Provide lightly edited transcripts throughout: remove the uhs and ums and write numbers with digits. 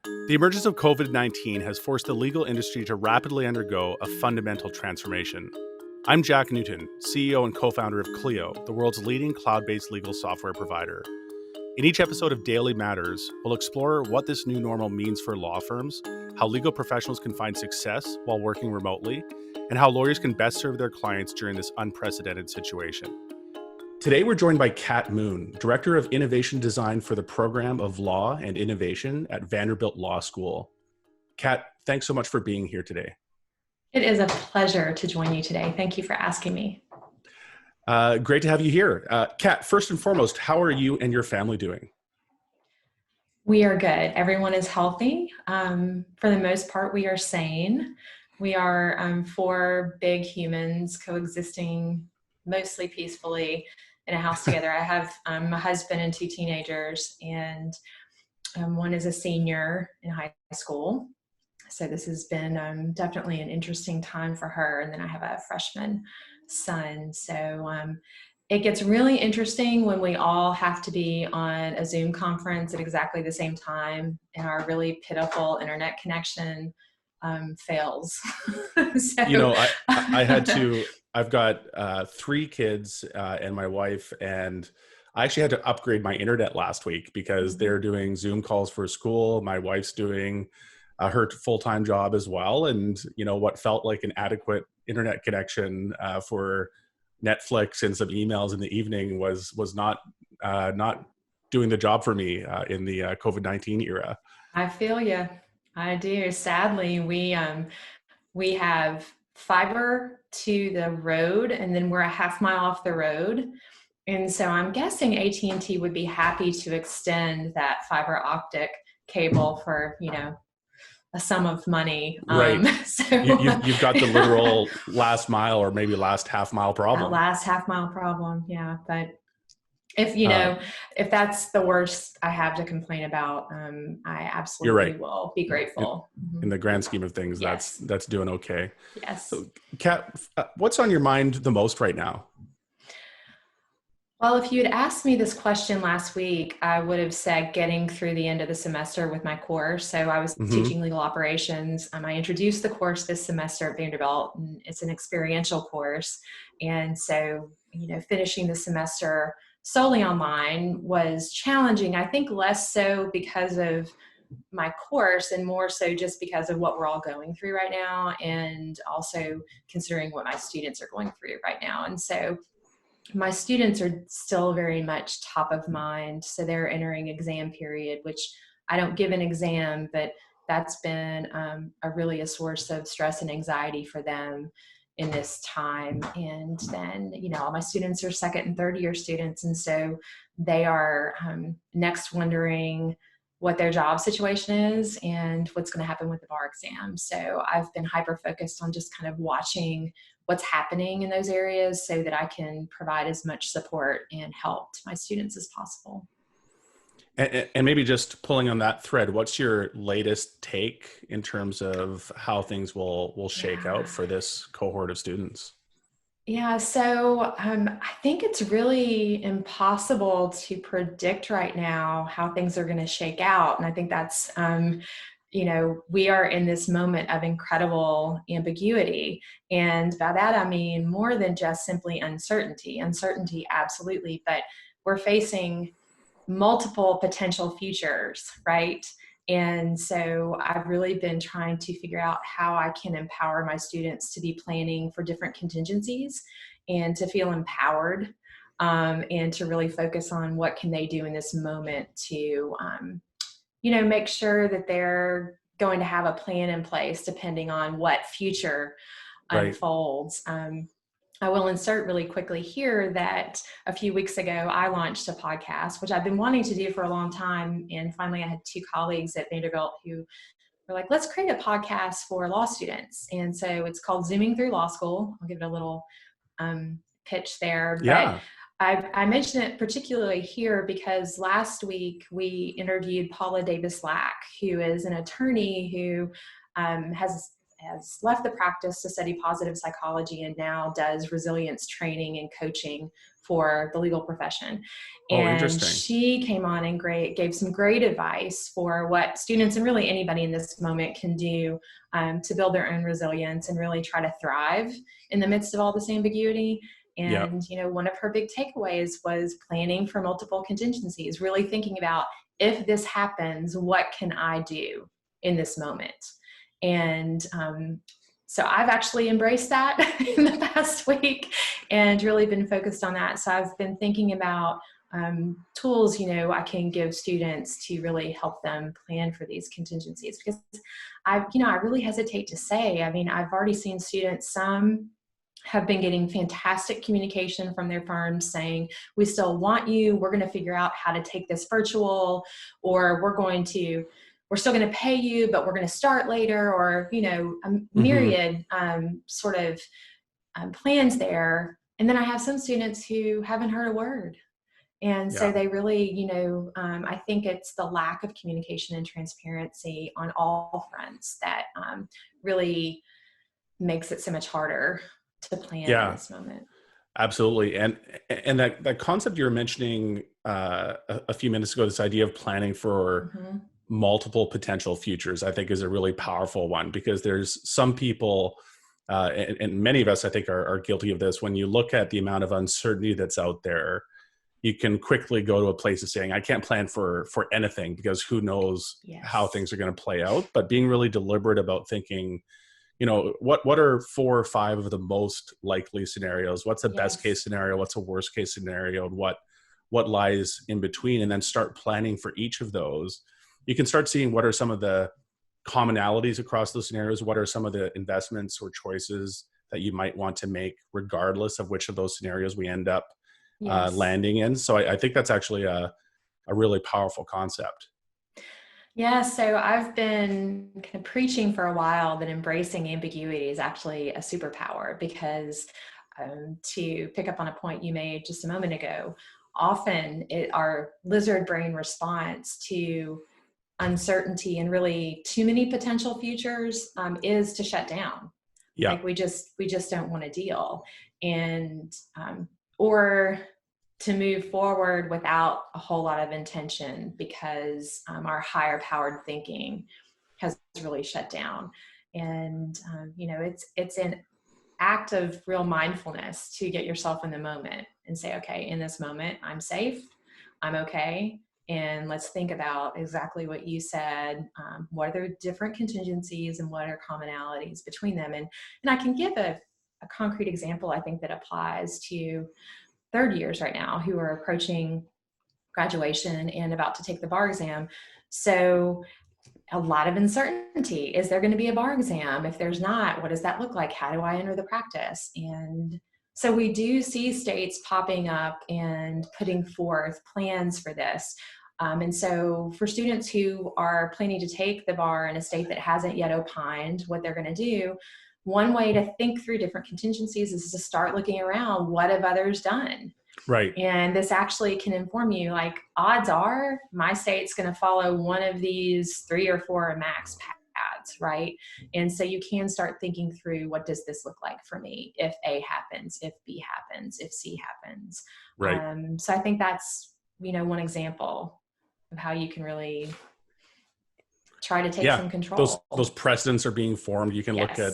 The emergence of COVID-19 has forced the legal industry to rapidly undergo a fundamental transformation. I'm Jack Newton, CEO and co-founder of Clio, the world's leading cloud-based legal software provider. In each episode of Daily Matters, we'll explore what this new normal means for law firms, how legal professionals can find success while working remotely, and how lawyers can best serve their clients during this unprecedented situation. Today, we're joined by Kat Moon, Director of Innovation Design for the Program of Law and Innovation at Vanderbilt Law School. Kat, thanks so much for being here today. It is a pleasure to join you today. Thank you for asking me. Great to have you here. Kat, first and foremost, how are you and your family doing? We are good. Everyone is healthy. For the most part, we are sane. We are four big humans coexisting mostly peacefully in a house together. I have a husband and two teenagers, and one is a senior in high school. So this has been definitely an interesting time for her. And then I have a freshman son. So it gets really interesting when we all have to be on a Zoom conference at exactly the same time and our really pitiful internet connection fails. So, I've got 3 kids and my wife, and I actually had to upgrade my internet last week because they're doing Zoom calls for school. My wife's doing her full-time job as well. And, what felt like an adequate internet connection for Netflix and some emails in the evening was not doing the job for me in the COVID-19 era. I feel you. I do. Sadly, we have fiber to the road, and then we're a half mile off the road. And so I'm guessing AT&T would be happy to extend that fiber optic cable for, a sum of money. Right. You've got the literal last mile or maybe last half mile problem. That last half mile problem. Yeah. But if that's the worst I have to complain about, I absolutely will be grateful. In the grand scheme of things, yes. that's doing okay. Yes. So, Kat, what's on your mind the most right now? Well, if you had asked me this question last week, I would have said getting through the end of the semester with my course. So I was teaching legal operations. I introduced the course this semester at Vanderbilt, and it's an experiential course. And so, finishing the semester solely online was challenging. I think less so because of my course and more so just because of what we're all going through right now, and also considering what my students are going through right now. And so my students are still very much top of mind. So they're entering exam period, which I don't give an exam, but that's been a source of stress and anxiety for them in this time. And then, all my students are second and third year students. And so they are next wondering what their job situation is and what's going to happen with the bar exam. So I've been hyper focused on just kind of watching what's happening in those areas so that I can provide as much support and help to my students as possible. And maybe just pulling on that thread, what's your latest take in terms of how things will shake out for this cohort of students? Yeah, so I think it's really impossible to predict right now how things are going to shake out. And I think that's, we are in this moment of incredible ambiguity. And by that, I mean more than just simply uncertainty. Uncertainty, absolutely, but we're facing multiple potential futures, right? And so I've really been trying to figure out how I can empower my students to be planning for different contingencies and to feel empowered and to really focus on what can they do in this moment to, make sure that they're going to have a plan in place depending on what future unfolds. I will insert really quickly here that a few weeks ago, I launched a podcast, which I've been wanting to do for a long time. And finally, I had 2 colleagues at Vanderbilt who were like, let's create a podcast for law students. And so it's called Zooming Through Law School. I'll give it a little pitch there. Yeah. But I mention it particularly here because last week we interviewed Paula Davis-Lack, who is an attorney who has has left the practice to study positive psychology and now does resilience training and coaching for the legal profession. Oh, And interesting. she came on and gave some great advice for what students and really anybody in this moment can do to build their own resilience and really try to thrive in the midst of all this ambiguity. Yeah. And, one of her big takeaways was planning for multiple contingencies, really thinking about, if this happens, what can I do in this moment? And so I've actually embraced that in the past week and really been focused on that. So I've been thinking about tools, I can give students to really help them plan for these contingencies, because I really hesitate to say, I've already seen students, some have been getting fantastic communication from their firms saying, we still want you, we're going to figure out how to take this virtual, or we're still going to pay you, but we're going to start later, or, a myriad sort of plans there. And then I have some students who haven't heard a word. And so they really, I think it's the lack of communication and transparency on all fronts that really makes it so much harder to plan in this moment. Absolutely. And that concept you were mentioning a few minutes ago, this idea of planning for multiple potential futures, I think is a really powerful one, because there's some people, and many of us, I think, are guilty of this. When you look at the amount of uncertainty that's out there, you can quickly go to a place of saying, I can't plan for anything, because who knows how things are going to play out. But being really deliberate about thinking, what are 4 or 5 of the most likely scenarios? What's a best case scenario? What's a worst case scenario? And what lies in between? And then start planning for each of those. You can start seeing what are some of the commonalities across those scenarios. What are some of the investments or choices that you might want to make, regardless of which of those scenarios we end up landing in. So I think that's actually a really powerful concept. Yeah, so I've been kind of preaching for a while that embracing ambiguity is actually a superpower, because to pick up on a point you made just a moment ago, often our lizard brain response to uncertainty and really too many potential futures is to shut down. Like we just don't want to deal, and or to move forward without a whole lot of intention, because our higher powered thinking has really shut down. And it's an act of real mindfulness to get yourself in the moment and say, okay, in this moment, I'm safe, I'm okay. And let's think about exactly what you said. What are the different contingencies and what are commonalities between them? And I can give a concrete example, I think, that applies to third years right now who are approaching graduation and about to take the bar exam. So a lot of uncertainty. Is there going to be a bar exam? If there's not, what does that look like? How do I enter the practice? And so we do see states popping up and putting forth plans for this. And so for students who are planning to take the bar in a state that hasn't yet opined what they're going to do, one way to think through different contingencies is to start looking around, what have others done? Right. And this actually can inform you, like, odds are my state's going to follow one of these 3 or 4 max paths, right? And so you can start thinking through, what does this look like for me if A happens, if B happens, if C happens? Right. So I think that's, one example of how you can really try to take some control. Those precedents are being formed. You can look at,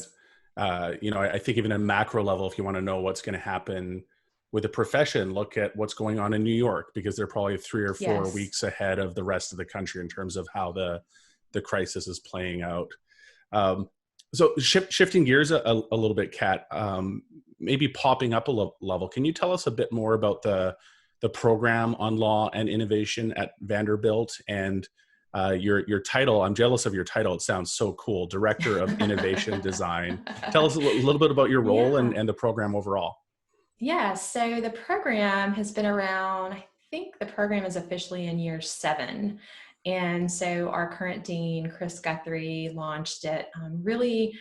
I think even at a macro level, if you want to know what's going to happen with the profession, look at what's going on in New York, because they're probably 3 or 4 weeks ahead of the rest of the country in terms of how the crisis is playing out. So shifting gears a little bit, Kat, maybe popping up a level. Can you tell us a bit more about the program on law and innovation at Vanderbilt, and your title? I'm jealous of your title. It sounds so cool. Director of Innovation Design. Tell us a little bit about your role and the program overall. Yeah, so the program has been around, I think the program is officially in year 7. And so our current dean, Chris Guthrie, launched it really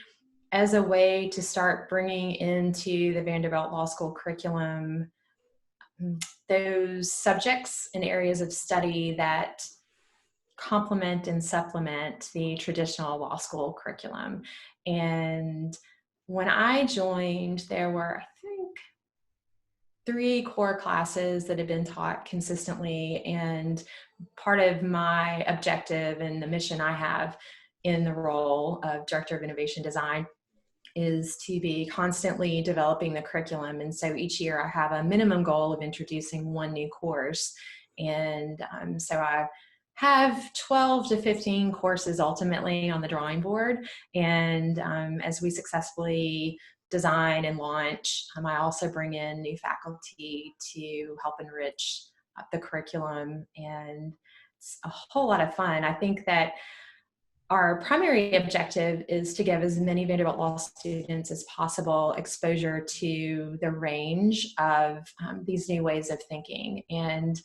as a way to start bringing into the Vanderbilt Law School curriculum those subjects and areas of study that complement and supplement the traditional law school curriculum. And when I joined, there were, I think, 3 core classes that had been taught consistently. And part of my objective and the mission I have in the role of Director of Innovation Design is to be constantly developing the curriculum. And so each year I have a minimum goal of introducing 1 new course. And so I have 12 to 15 courses ultimately on the drawing board. And as we successfully design and launch, I also bring in new faculty to help enrich the curriculum. And it's a whole lot of fun. I think that our primary objective is to give as many Vanderbilt Law students as possible exposure to the range of these new ways of thinking. And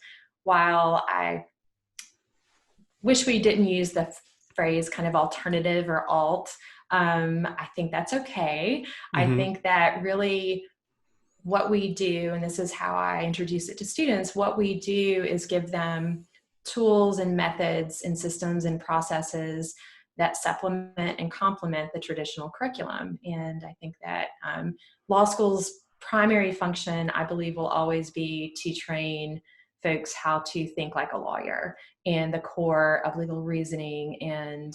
while I wish we didn't use the phrase kind of alternative or alt, I think that's okay. I think that really what we do, and this is how I introduce it to students, what we do is give them tools and methods and systems and processes that supplement and complement the traditional curriculum. And I think that law school's primary function, I believe, will always be to train folks how to think like a lawyer, and the core of legal reasoning and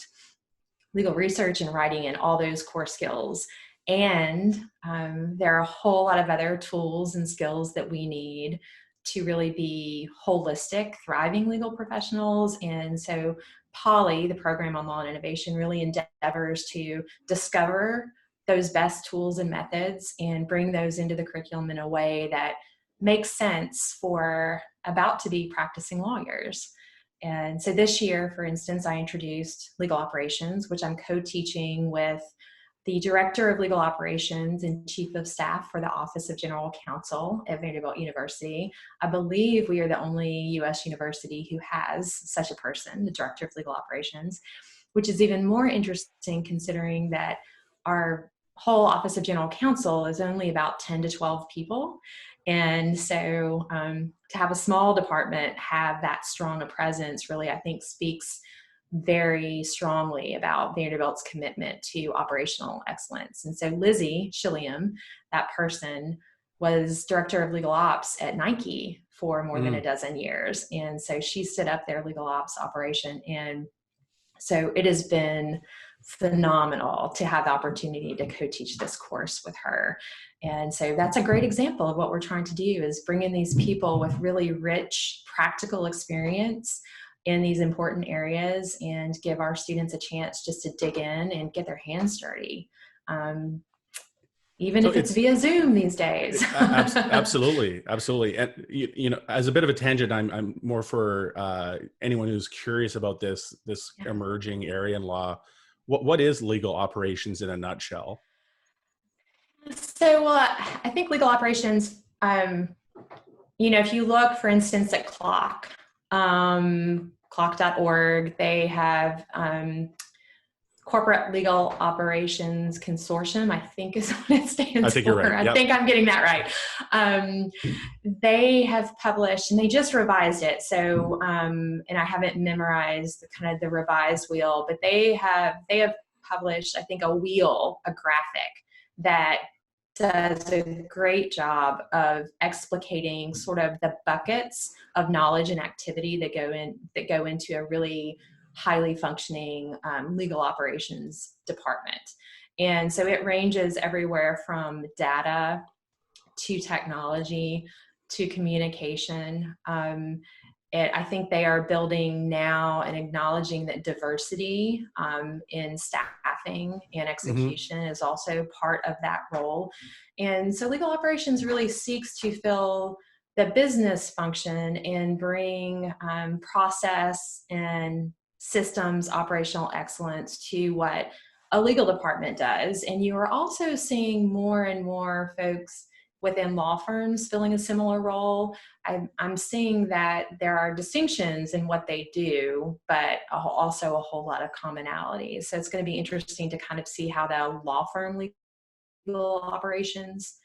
legal research and writing and all those core skills. And there are a whole lot of other tools and skills that we need to really be holistic, thriving legal professionals. And so PoLI, the Program on Law and Innovation, really endeavors to discover those best tools and methods and bring those into the curriculum in a way that makes sense for about to be practicing lawyers. And so this year, for instance, I introduced legal operations, which I'm co-teaching with the Director of Legal Operations and Chief of Staff for the Office of General Counsel at Vanderbilt University. I believe we are the only U.S. university who has such a person, the Director of Legal Operations, which is even more interesting considering that our whole Office of General Counsel is only about 10 to 12 people. And so to have a small department have that strong a presence really, I think, speaks very strongly about Vanderbilt's commitment to operational excellence. And so Lizzie Shilliam, that person, was Director of Legal Ops at Nike for more than a dozen years. And so she stood up their legal ops operation. And so it has been phenomenal to have the opportunity to co-teach this course with her. And so that's a great example of what we're trying to do, is bring in these people with really rich practical experience in these important areas and give our students a chance just to dig in and get their hands dirty. Even if it's via Zoom these days. Absolutely. And you know, as a bit of a tangent, I'm more for anyone who's curious about this emerging area in law. What is legal operations in a nutshell? So I think legal operations, you know, if you look, for instance, at clock.org, they have Corporate Legal Operations Consortium, I think is what it stands for. I think you're right. Yep. I think I'm getting that right. They have published, and they just revised it. So, and I haven't memorized kind of the revised wheel, but they have published, I think, a graphic that does a great job of explicating sort of the buckets of knowledge and activity that go into a really highly functioning legal operations department. And so it ranges everywhere from data to technology to communication. I think they are building now and acknowledging that diversity in staffing and execution is also part of that role. And so legal operations really seeks to fill the business function and bring process and systems operational excellence to what a legal department does. And you are also seeing more and more folks within law firms filling a similar role. I'm seeing that there are distinctions in what they do, but also a whole lot of commonalities. So it's going to be interesting to kind of see how the law firm legal operations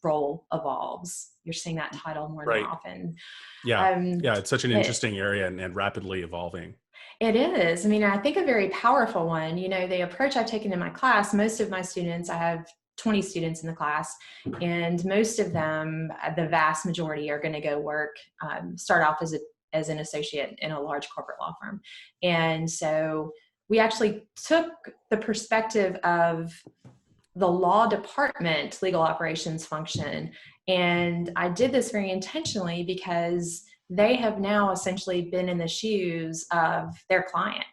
role evolves. You're seeing that title more than often. Yeah, it's such an interesting area and rapidly evolving. It is. I mean, I think a very powerful one. You know, the approach I've taken in my class, most of my students, I have 20 students in the class, and most of them, the vast majority, are going to go work, start off as an associate in a large corporate law firm. And so we actually took the perspective of the law department legal operations function. And I did this very intentionally because they have now essentially been in the shoes of their client.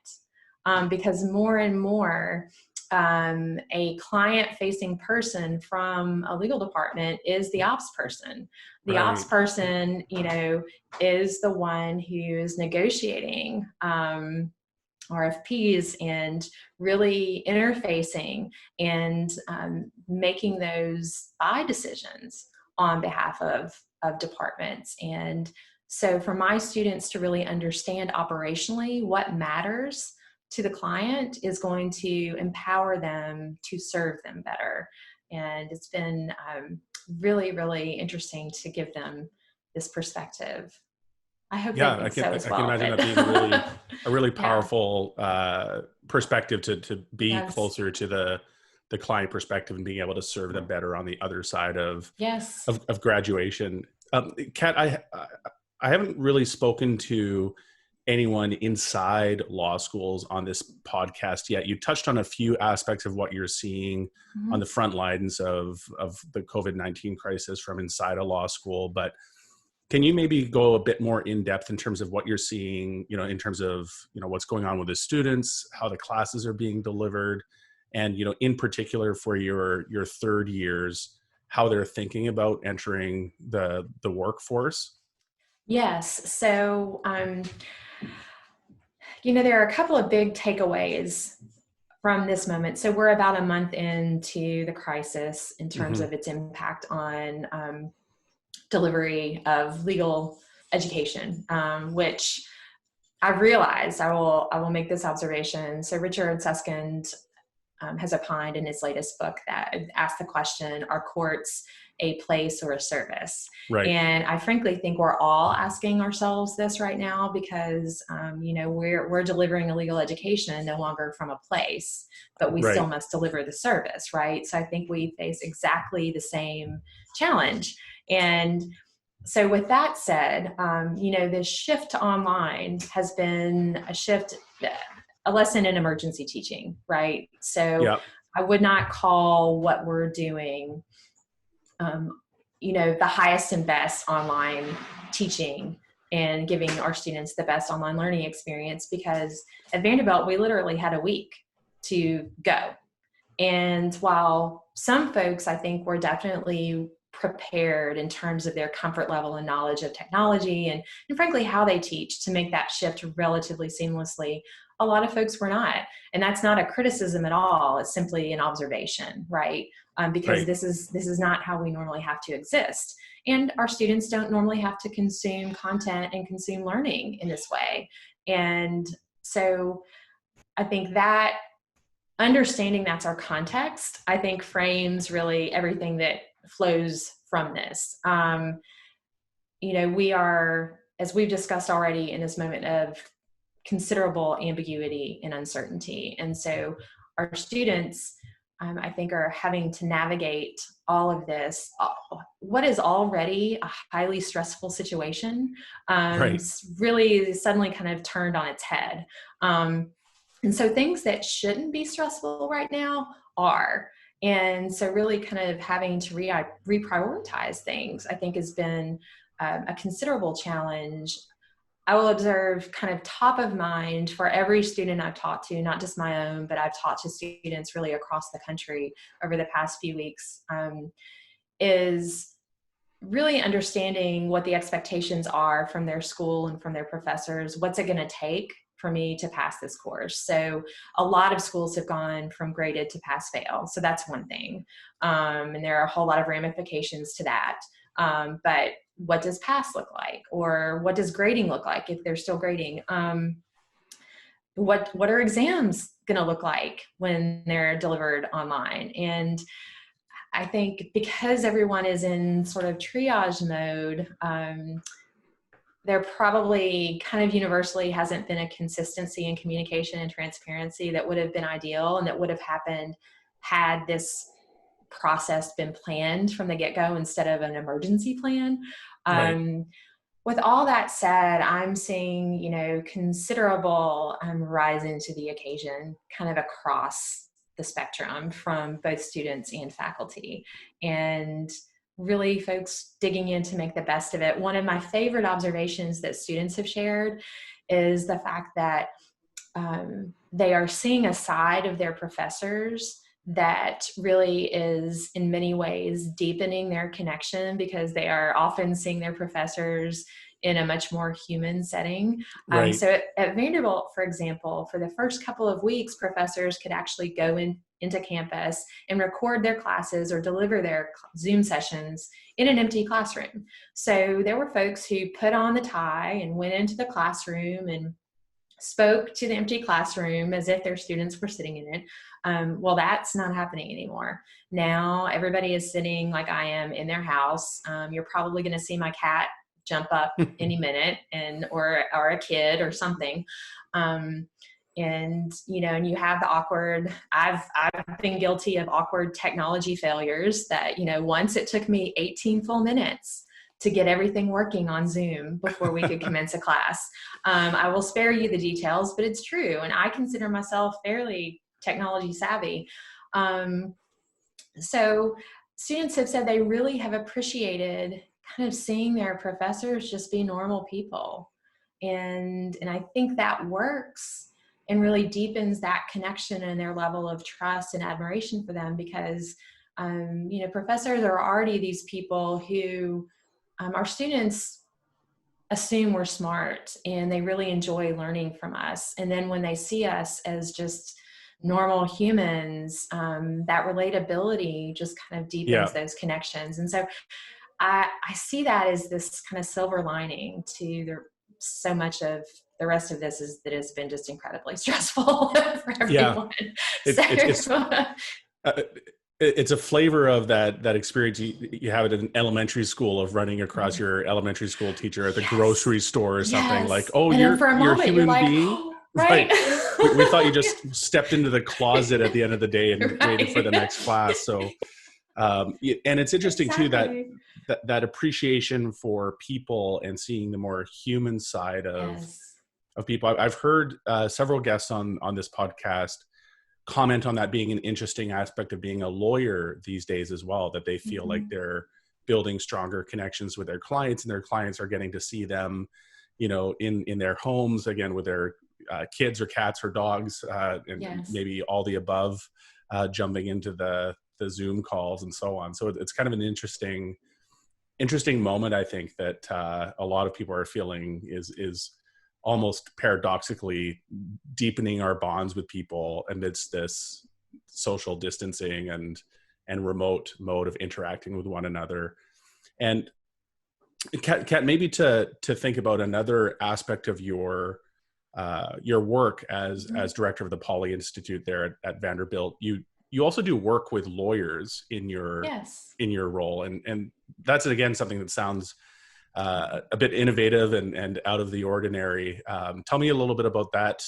Because more and more, a client-facing person from a legal department is the ops person. The ops Right. person, you know, is the one who's negotiating RFPs and really interfacing and making those buy decisions on behalf of departments. And so for my students to really understand operationally what matters to the client is going to empower them to serve them better. And it's been really, really interesting to give them this perspective. I hope they Yeah, think so as I can well. imagine that being But a really yeah, powerful perspective to be yes, closer to the client perspective and being able to serve them better on the other side yes. of graduation. Kat, I haven't really spoken to anyone inside law schools on this podcast yet. You touched on a few aspects of what you're seeing on the Mhm. front lines of the COVID-19 crisis from inside a law school, but can you maybe go a bit more in depth in terms of what you're seeing, you know, in terms of, you know, what's going on with the students, how the classes are being delivered, and, you know, in particular for your third years, how they're thinking about entering the workforce? Yes. So, you know, there are a couple of big takeaways from this moment. So, we're about a month into the crisis in terms Hmm. of its impact on delivery of legal education, which I've realized I will make this observation. So, Richard Susskind has opined in his latest book that asked the question, are courts a place or a service? Right, And I frankly think we're all asking ourselves this right now because, you know, we're delivering a legal education no longer from a place, but we still right, must deliver the service, right? So I think we face exactly the same challenge. And so with that said, you know, this shift to online has been a lesson in emergency teaching, right? So yeah, I would not call what we're doing, um, you know, the highest and best online teaching and giving our students the best online learning experience, because at Vanderbilt, we literally had a week to go. And while some folks, I think, were definitely prepared in terms of their comfort level and knowledge of technology and frankly, how they teach to make that shift relatively seamlessly, a lot of folks were not. And that's not a criticism at all. It's simply an observation, right? Because right, this is not how we normally have to exist. And our students don't normally have to consume content and consume learning in this way. And so I think that understanding that's our context, I think frames really everything that flows from this. You know, we are, as we've discussed already, in this moment of considerable ambiguity and uncertainty. And so our students, I think, are having to navigate all of this, what is already a highly stressful situation, right, really suddenly kind of turned on its head. And so things that shouldn't be stressful right now are. And so really kind of having to reprioritize things, I think, has been a considerable challenge. I will observe kind of top of mind for every student I've taught to, not just my own, but I've taught to students really across the country over the past few weeks, is really understanding what the expectations are from their school and from their professors. What's it going to take for me to pass this course? So a lot of schools have gone from graded to pass fail. So that's one thing. And there are a whole lot of ramifications to that. But what does pass look like? Or what does grading look like if they're still grading? What are exams going to look like when they're delivered online? And I think because everyone is in sort of triage mode, there probably kind of universally hasn't been a consistency in communication and transparency that would have been ideal and that would have happened had this process been planned from the get-go instead of an emergency plan. Right. With all that said, I'm seeing, considerable rising to the occasion kind of across the spectrum from both students and faculty, and really folks digging in to make the best of it. One of my favorite observations that students have shared is the fact that they are seeing a side of their professors that really is in many ways deepening their connection, because they are often seeing their professors in a much more human setting. Right. So at Vanderbilt, for example, for the first couple of weeks, professors could actually go into campus and record their classes or deliver their Zoom sessions in an empty classroom. So there were folks who put on the tie and went into the classroom and spoke to the empty classroom as if their students were sitting in it. Well, that's not happening anymore. Now everybody is sitting like I am in their house. You're probably going to see my cat jump up any minute, or a kid or something. And you have the awkward, I've been guilty of awkward technology failures that, once it took me 18 full minutes to get everything working on Zoom before we could commence a class. I will spare you the details, but it's true. And I consider myself fairly technology savvy. So students have said they really have appreciated kind of seeing their professors just be normal people. And I think that works and really deepens that connection and their level of trust and admiration for them, because, professors are already these people who our students assume we're smart and they really enjoy learning from us. And then when they see us as just normal humans, that relatability just kind of deepens those connections. And so I see that as this kind of silver lining to so much of the rest of this is that it's been just incredibly stressful for everyone. It's a flavor of that experience you have it in elementary school of running across your elementary school teacher at the grocery store or something, like, oh, and you're a human like, being. oh, right. We thought you just stepped into the closet at the end of the day and waited for the next class. So, and it's interesting too, that appreciation for people and seeing the more human side of people. I've heard several guests on this podcast comment on that being an interesting aspect of being a lawyer these days as well, that they feel like they're building stronger connections with their clients, and their clients are getting to see them, in their homes, again, with their kids or cats or dogs, and maybe all the above, jumping into the Zoom calls and so on. So it's kind of an interesting moment, I think, that a lot of people are feeling is almost paradoxically deepening our bonds with people amidst this social distancing and remote mode of interacting with one another. And Kat, maybe to think about another aspect of your work as director of the PoLI Institute there at Vanderbilt, you also do work with lawyers in your role, and that's again something that sounds a bit innovative and out of the ordinary. Tell me a little bit about that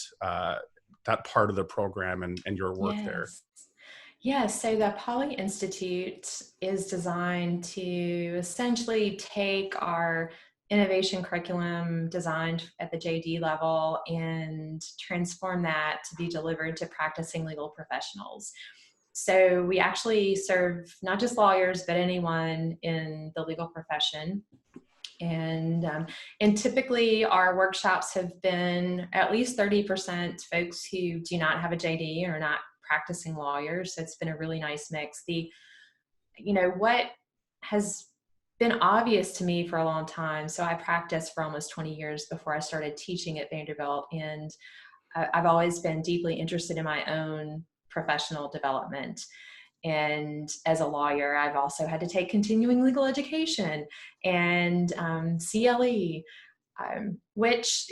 part of the program and your work there. Yes, so the PoLI Institute is designed to essentially take our innovation curriculum designed at the JD level and transform that to be delivered to practicing legal professionals. So we actually serve not just lawyers, but anyone in the legal profession. And typically our workshops have been at least 30% folks who do not have a JD or are not practicing lawyers. So it's been a really nice mix. What has been obvious to me for a long time. So I practiced for almost 20 years before I started teaching at Vanderbilt. And I've always been deeply interested in my own professional development. And as a lawyer, I've also had to take continuing legal education and CLE, which,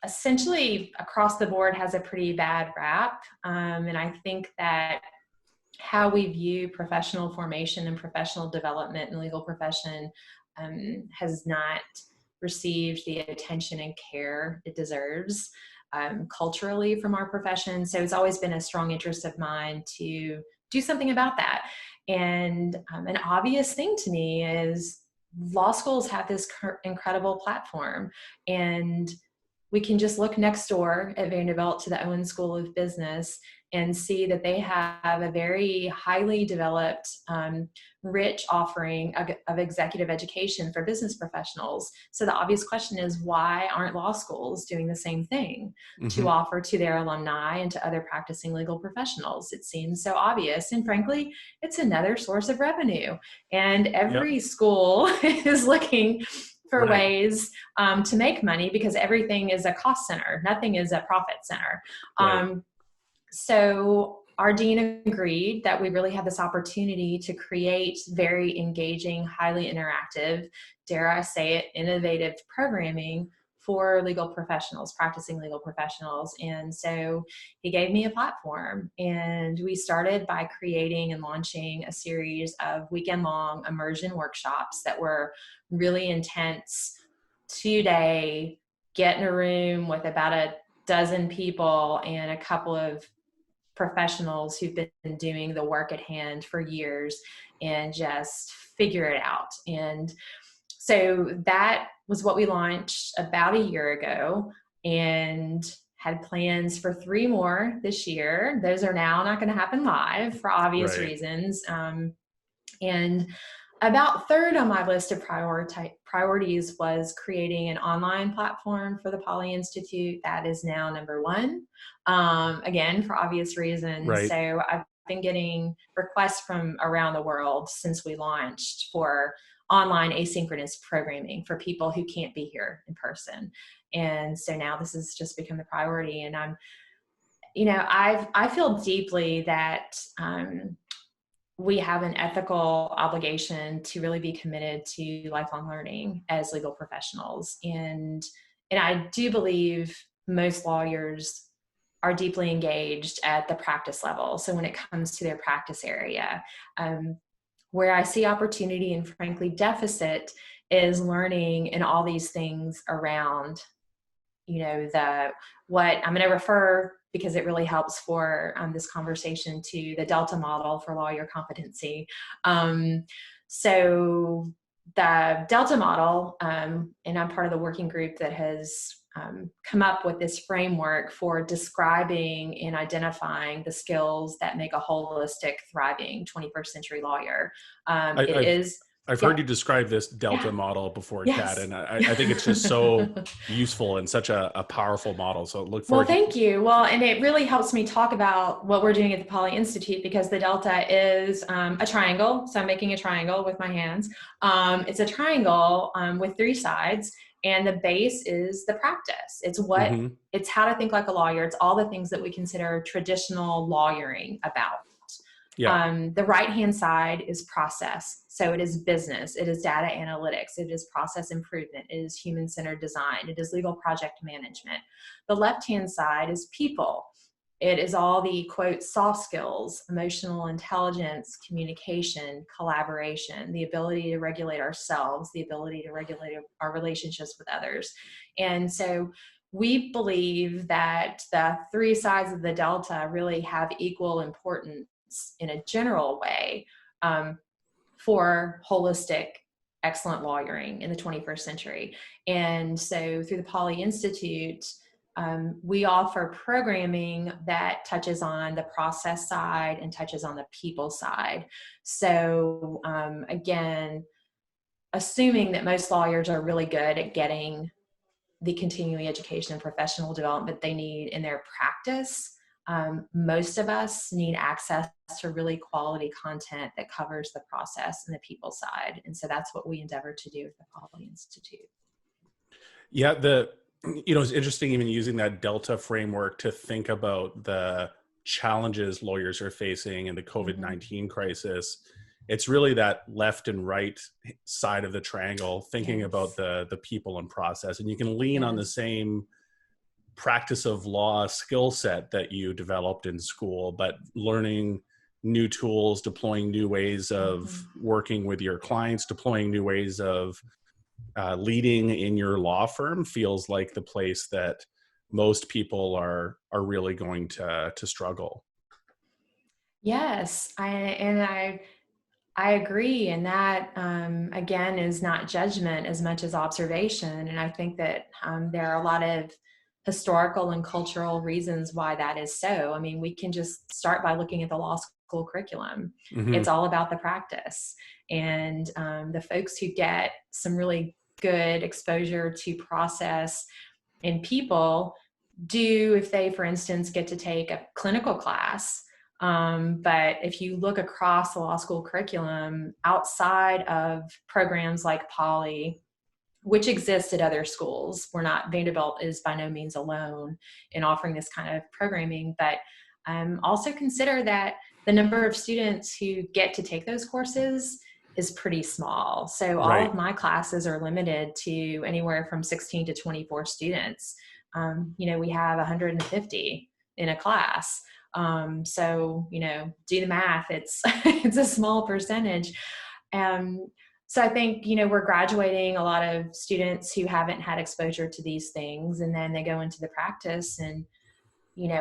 essentially across the board has a pretty bad rap. And I think that how we view professional formation and professional development in the legal profession has not received the attention and care it deserves culturally from our profession. So it's always been a strong interest of mine to do something about that. And an obvious thing to me is law schools have this incredible platform, and we can just look next door at Vanderbilt to the Owen School of Business and see that they have a very highly developed, rich offering of executive education for business professionals. So the obvious question is, why aren't law schools doing the same thing to offer to their alumni and to other practicing legal professionals? It seems so obvious. And frankly, it's another source of revenue. And every school is looking for ways to make money, because everything is a cost center. Nothing is a profit center. So our dean agreed that we really had this opportunity to create very engaging, highly interactive, dare I say it, innovative programming for legal professionals, practicing legal professionals. And so he gave me a platform, and we started by creating and launching a series of weekend-long immersion workshops that were really intense, 2-day, get in a room with about a dozen people and a couple of professionals who've been doing the work at hand for years, and just figure it out. And so that was what we launched about a year ago, and had plans for 3 more this year. Those are now not going to happen live for obvious reasons. And about third on my list of priorities was creating an online platform for the PoLI Institute. That is now number 1, again, for obvious reasons. So I've been getting requests from around the world since we launched for online asynchronous programming for people who can't be here in person. And so now this has just become the priority. And I feel deeply that we have an ethical obligation to really be committed to lifelong learning as legal professionals. And I do believe most lawyers are deeply engaged at the practice level. So when it comes to their practice area, where I see opportunity and frankly deficit is learning in all these things around, what I'm going to refer, because it really helps for this conversation, to the Delta model for lawyer competency. So the Delta model, and I'm part of the working group that has come up with this framework for describing and identifying the skills that make a holistic, thriving 21st century lawyer. I've heard you describe this Delta model before, Kat, and I think it's just so useful and such a powerful model. So look forward. Well, thank you. Well, and it really helps me talk about what we're doing at the PoLI Institute, because the Delta is a triangle. So I'm making a triangle with my hands. It's a triangle with 3 sides, and the base is the practice. It's it's how to think like a lawyer. It's all the things that we consider traditional lawyering about. The right-hand side is process. So it is business, it is data analytics, it is process improvement, it is human-centered design, it is legal project management. The left-hand side is people. It is all the, quote, soft skills, emotional intelligence, communication, collaboration, the ability to regulate ourselves, the ability to regulate our relationships with others. And so we believe that the 3 sides of the Delta really have equal importance in a general way for holistic, excellent lawyering in the 21st century. And so through the PoLI Institute, we offer programming that touches on the process side and touches on the people side. So again, assuming that most lawyers are really good at getting the continuing education and professional development they need in their practice, most of us need access to really quality content that covers the process and the people side. And so that's what we endeavor to do at the PoLI Institute. Yeah, it's interesting even using that Delta framework to think about the challenges lawyers are facing in the COVID-19 crisis. It's really that left and right side of the triangle, thinking about the people and process. And you can lean on the same practice of law skill set that you developed in school, but learning new tools, deploying new ways of working with your clients, deploying new ways of leading in your law firm feels like the place that most people are really going to struggle. Yes, I agree, and that again is not judgment as much as observation. And I think that there are a lot of historical and cultural reasons why that is so. I mean, we can just start by looking at the law school curriculum. Mm-hmm. It's all about the practice, and the folks who get some really good exposure to process and people do, if they, for instance, get to take a clinical class. But if you look across the law school curriculum outside of programs like PoLI, which exist at other schools, Vanderbilt is by no means alone in offering this kind of programming, but also consider that the number of students who get to take those courses is pretty small. So all Right. of my classes are limited to anywhere from 16 to 24 students. We have 150 in a class. So, do the math, it's, it's a small percentage. So I think, we're graduating a lot of students who haven't had exposure to these things, and then they go into the practice, and,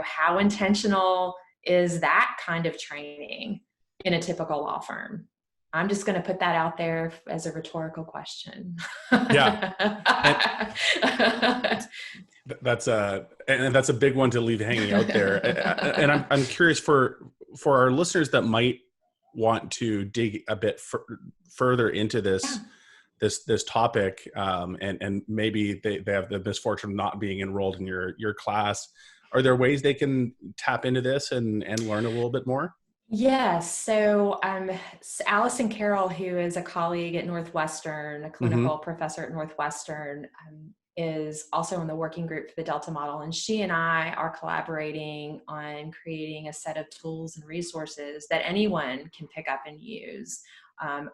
how intentional is that kind of training in a typical law firm? I'm just going to put that out there as a rhetorical question. Yeah. That's a big one to leave hanging out there. And I'm curious for our listeners that might want to dig a bit further into this topic, and maybe they have the misfortune of not being enrolled in your class. Are there ways they can tap into this and learn a little bit more? Yes. So Allison Carroll, who is a colleague at Northwestern, a clinical Mm-hmm. professor at Northwestern, is also in the working group for the Delta model. And she and I are collaborating on creating a set of tools and resources that anyone can pick up and use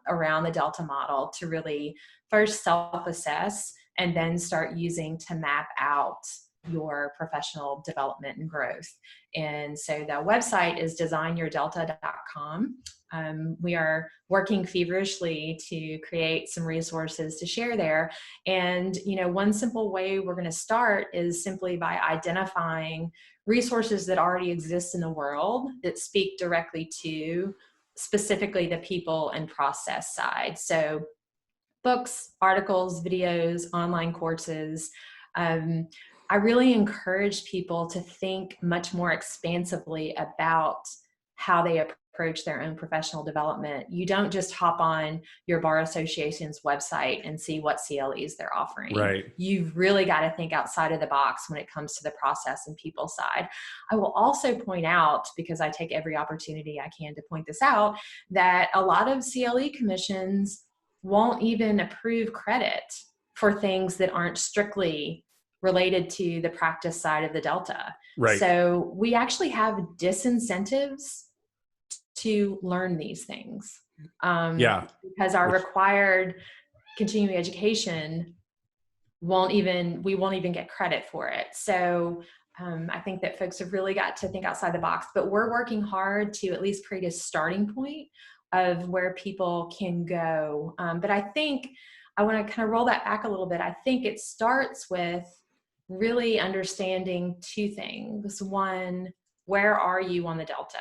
around the Delta model to really first self-assess and then start using to map out your professional development and growth. And so the website is designyourdelta.com. We are working feverishly to create some resources to share there. And, one simple way we're going to start is simply by identifying resources that already exist in the world that speak directly to specifically the people and process side. So books, articles, videos, online courses. I really encourage people to think much more expansively about how they approach their own professional development. You don't just hop on your bar association's website and see what CLEs they're offering. Right. You've really got to think outside of the box when it comes to the process and people side. I will also point out, because I take every opportunity I can to point this out, that a lot of CLE commissions won't even approve credit for things that aren't strictly related to the practice side of the Delta. Right. So we actually have disincentives to learn these things. Because our required continuing education we won't even get credit for it. So I think that folks have really got to think outside the box, but we're working hard to at least create a starting point of where people can go. But I think I want to kind of roll that back a little bit. I think it starts with really understanding two things. One, where are you on the Delta?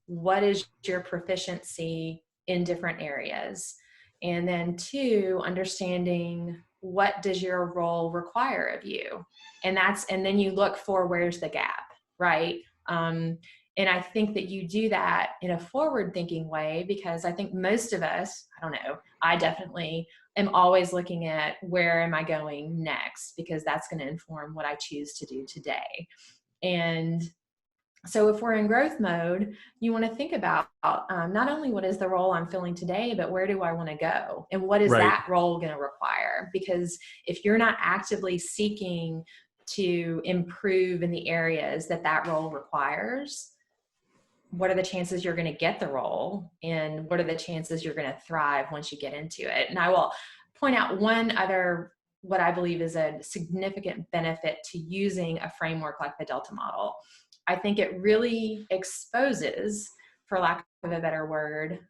What is your proficiency in different areas? And then two, understanding what does your role require of you? And then you look for where's the gap, right? And I think that you do that in a forward-thinking way, because I think most of us, I don't know, I definitely am always looking at where am I going next, because that's going to inform what I choose to do today. And so if we're in growth mode, you want to think about not only what is the role I'm filling today, but where do I want to go? And what is that role going to require? Because if you're not actively seeking to improve in the areas that role requires, what are the chances you're going to get the role? And what are the chances you're going to thrive once you get into it? And I will point out one other, what I believe is a significant benefit to using a framework like the Delta model. I think it really exposes, for lack of a better word,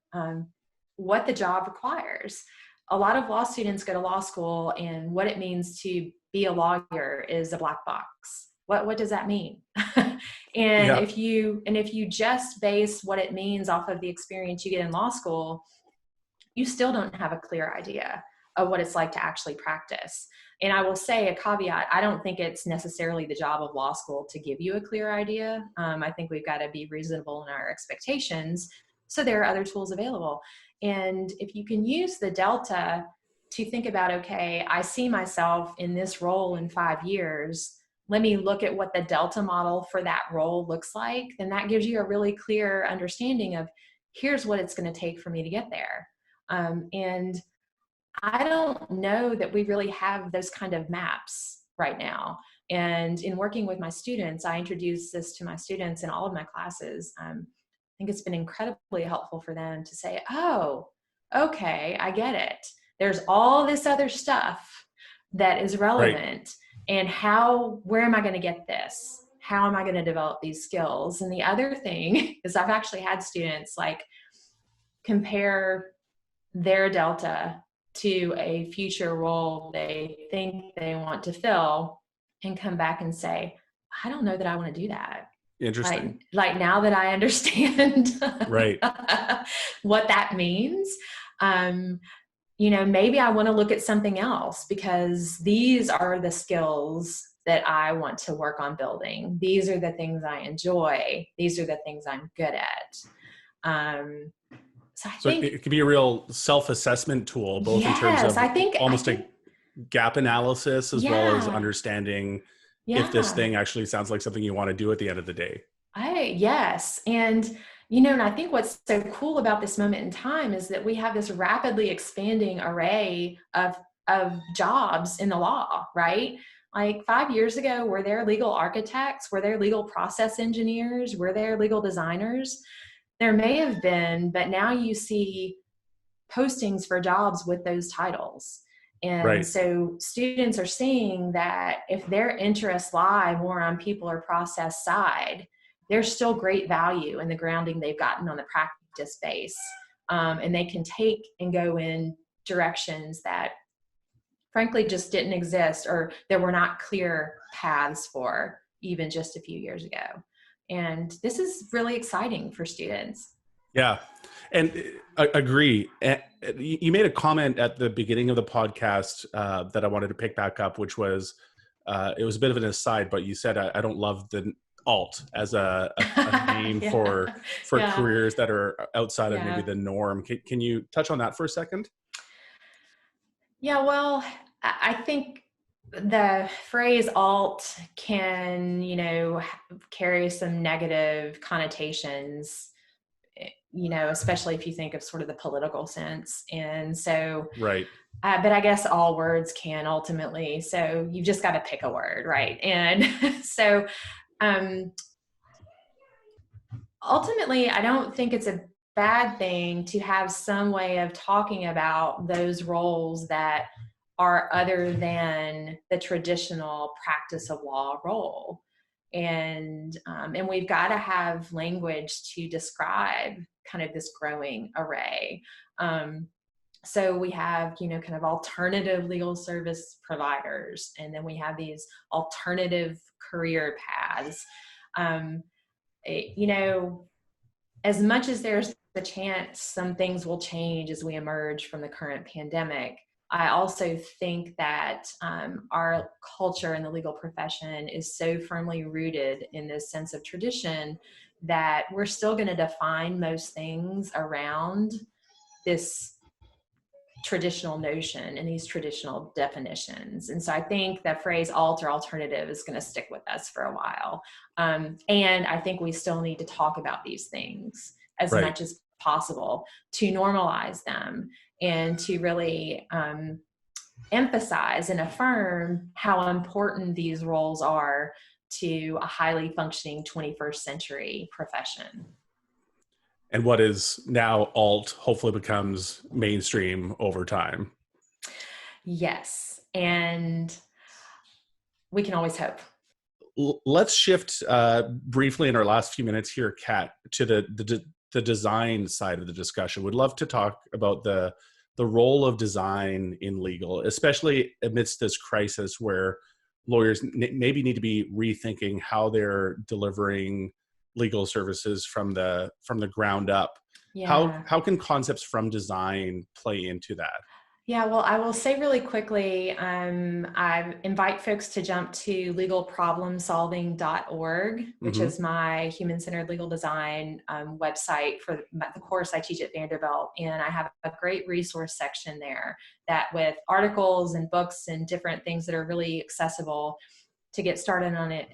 what the job requires. a lot of law students go to law school, and what it means to be a lawyer is a black box. What does that mean? And Yeah. if you just base what it means off of the experience you get in law school, you still don't have a clear idea of what it's like to actually practice. And I will say a caveat, I don't think it's necessarily the job of law school to give you a clear idea. I think we've got to be reasonable in our expectations. So there are other tools available. And if you can use the delta to think about, okay, I see myself in this role in 5 years, let me look at what the delta model for that role looks like, then that gives you a really clear understanding of here's what it's going to take for me to get there. And I don't know that we really have those kind of maps right now. And in working with my students, I introduce this to my students in all of my classes. I think it's been incredibly helpful for them to say, oh, okay, I get it. There's all this other stuff that is Right. relevant. And where am I going to get this? How am I going to develop these skills? And the other thing is I've actually had students like compare their delta to a future role they think they want to fill and come back and say, I don't know that I want to do that. Interesting. Like now that I understand Right. what that means, maybe I want to look at something else because these are the skills that I want to work on building. These are the things I enjoy. These are the things I'm good at. So I So think, it can be a real self-assessment tool, both in terms yes, of I almost a think, gap analysis as well as yeah, understanding if this yeah. thing actually sounds like something you want to do at the end of the day. Yes. And I think what's so cool about this moment in time is that we have this rapidly expanding array of jobs in the law, right? Like 5 years ago, were there legal architects? Were there legal process engineers? Were there legal designers? There may have been, but now you see postings for jobs with those titles. And Right. so students are seeing that if their interests lie more on people or process side, there's still great value in the grounding they've gotten on the practice base. And they can take and go in directions that frankly just didn't exist or there were not clear paths for even just a few years ago. And this is really exciting for students. Yeah. And I agree. You made a comment at the beginning of the podcast that I wanted to pick back up, which was it was a bit of an aside, but you said I don't love the alt as a name Yeah, for yeah, careers that are outside of maybe yeah. the norm. Can you touch on that for a second? Yeah, well, I think the phrase alt can, carry some negative connotations, especially if you think of sort of the political sense. And so, Right. but I guess all words can ultimately, so you've just got to pick a word, right? And so, um, ultimately, I don't think it's a bad thing to have some way of talking about those roles that are other than the traditional practice of law role. And we've got to have language to describe kind of this growing array. So we have, kind of alternative legal service providers, and then we have these alternative career paths. Um, you know, as much as there's the chance some things will change as we emerge from the current pandemic, I also think that our culture in the legal profession is so firmly rooted in this sense of tradition that we're still going to define most things around this traditional notion and these traditional definitions. And so I think that phrase alt or alternative is going to stick with us for a while. And I think we still need to talk about these things as Right. much as possible to normalize them and to really emphasize and affirm how important these roles are to a highly functioning 21st century profession. And what is now alt hopefully becomes mainstream over time. Yes. And we can always hope. Let's shift briefly in our last few minutes here, Kat, to the design side of the discussion. Would love to talk about the the role of design in legal, especially amidst this crisis where lawyers maybe need to be rethinking how they're delivering legal services from the ground up. Yeah. How can concepts from design play into that? Yeah, well, I will say really quickly, I invite folks to jump to legalproblemsolving.org, which Mm-hmm. is my human-centered legal design website for the course I teach at Vanderbilt. And I have a great resource section there that with articles and books and different things that are really accessible to get started on it,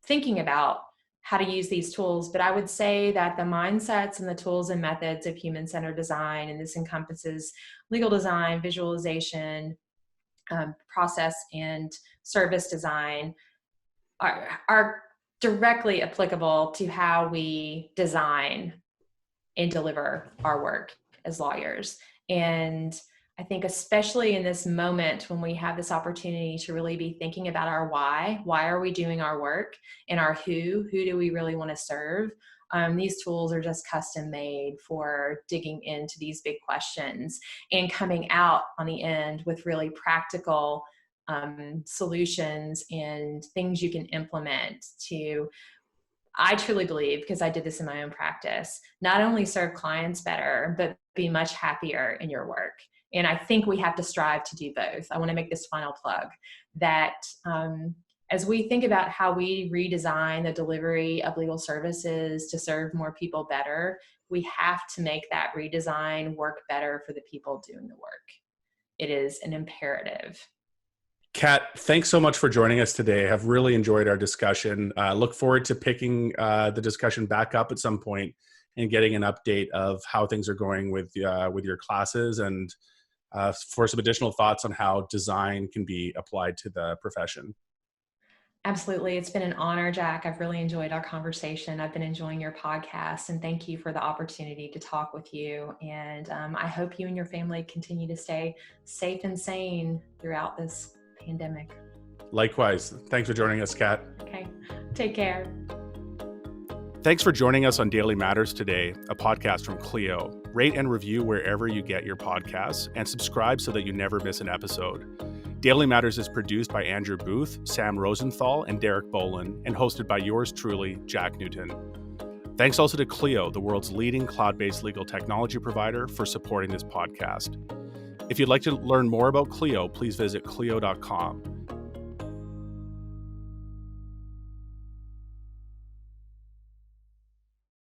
thinking about how to use these tools. But I would say that the mindsets and the tools and methods of human-centered design, and this encompasses legal design, visualization, process, and service design, are directly applicable to how we design and deliver our work as lawyers. And I think especially in this moment when we have this opportunity to really be thinking about our why are we doing our work, and our who do we really want to serve? These tools are just custom made for digging into these big questions and coming out on the end with really practical solutions and things you can implement to, I truly believe, because I did this in my own practice, not only serve clients better, but be much happier in your work. And I think we have to strive to do both. I want to make this final plug that as we think about how we redesign the delivery of legal services to serve more people better, we have to make that redesign work better for the people doing the work. It is an imperative. Kat, thanks so much for joining us today. I've really enjoyed our discussion. Look forward to picking the discussion back up at some point and getting an update of how things are going with your classes, and for some additional thoughts on how design can be applied to the profession. Absolutely. It's been an honor, Jack. I've really enjoyed our conversation. I've been enjoying your podcast, and thank you for the opportunity to talk with you. And I hope you and your family continue to stay safe and sane throughout this pandemic. Likewise. Thanks for joining us, Kat. Okay. Take care. Thanks for joining us on Daily Matters today, a podcast from Clio. Rate and review wherever you get your podcasts, and subscribe so that you never miss an episode. Daily Matters is produced by Andrew Booth, Sam Rosenthal, and Derek Bolin, and hosted by yours truly, Jack Newton. Thanks also to Clio, the world's leading cloud-based legal technology provider, for supporting this podcast. If you'd like to learn more about Clio, please visit clio.com.